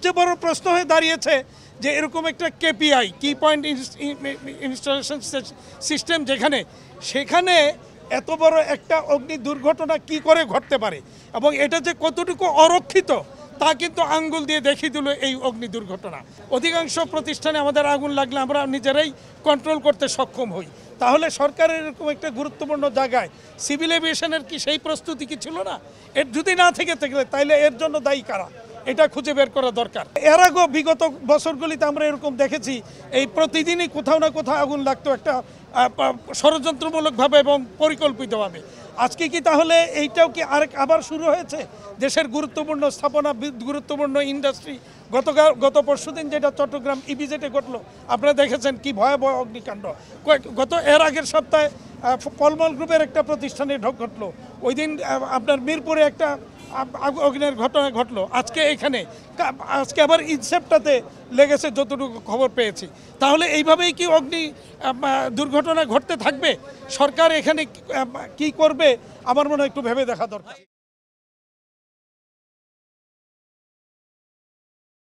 সবচেয়ে বড় প্রশ্ন হয়ে দাঁড়িয়েছে যে এরকম একটা কেপিআই কি পয়েন্ট ইনস্টলেশন সিস্টেম সেখানে এত বড় একটা অগ্নি দুর্ঘটনা কি করে ঘটতে পারে এবং এটা যে কতটুকু অরক্ষিত তা কিন্তু আঙ্গুল দিয়ে দেখিয়ে দিল এই অগ্নি দুর্ঘটনা। অধিকাংশ প্রতিষ্ঠানে আমাদের আগুন লাগলে আমরা নিজেরাই কন্ট্রোল করতে সক্ষম হই, তাহলে সরকারের এরকম একটা গুরুত্বপূর্ণ জায়গায় সিভিল এভিয়েশনের কি সেই প্রস্তুতি কি ছিল না? এর যদি না থেকে থাকলে তাইলে এর জন্য দায়ী কারা, এটা খুঁজে বের করা দরকার। এর আগেও বিগত বছরগুলিতে আমরা এরকম দেখেছি, এই প্রতিদিনই কোথাও না কোথাও আগুন লাগতো একটা ষড়যন্ত্রমূলকভাবে এবং পরিকল্পিতভাবে। আজকে কি তাহলে এইটাও কি আবার শুরু হয়েছে? দেশের গুরুত্বপূর্ণ স্থাপনা, গুরুত্বপূর্ণ ইন্ডাস্ট্রি, গত পরশুদিন যেটা চট্টগ্রাম ইপিজেডে ঘটলো, আপনারা দেখেছেন কি ভয়াবহ অগ্নিকাণ্ড। এর আগের সপ্তাহে পলমল গ্রুপের একটা প্রতিষ্ঠানে ঘটলো, ওই দিন আপনার মিরপুরে একটা অগ্নির ঘটনা ঘটলো, আজকে আবার ইনসেপ্টাতে লেগেছে যতটুকু খবর পেয়েছি। তাহলে এইভাবেই কি অগ্নি দুর্ঘটনা ঘটতে থাকবে? সরকার এখানে কি করবে আমার মনে হয় একটু ভেবে দেখা দরকার।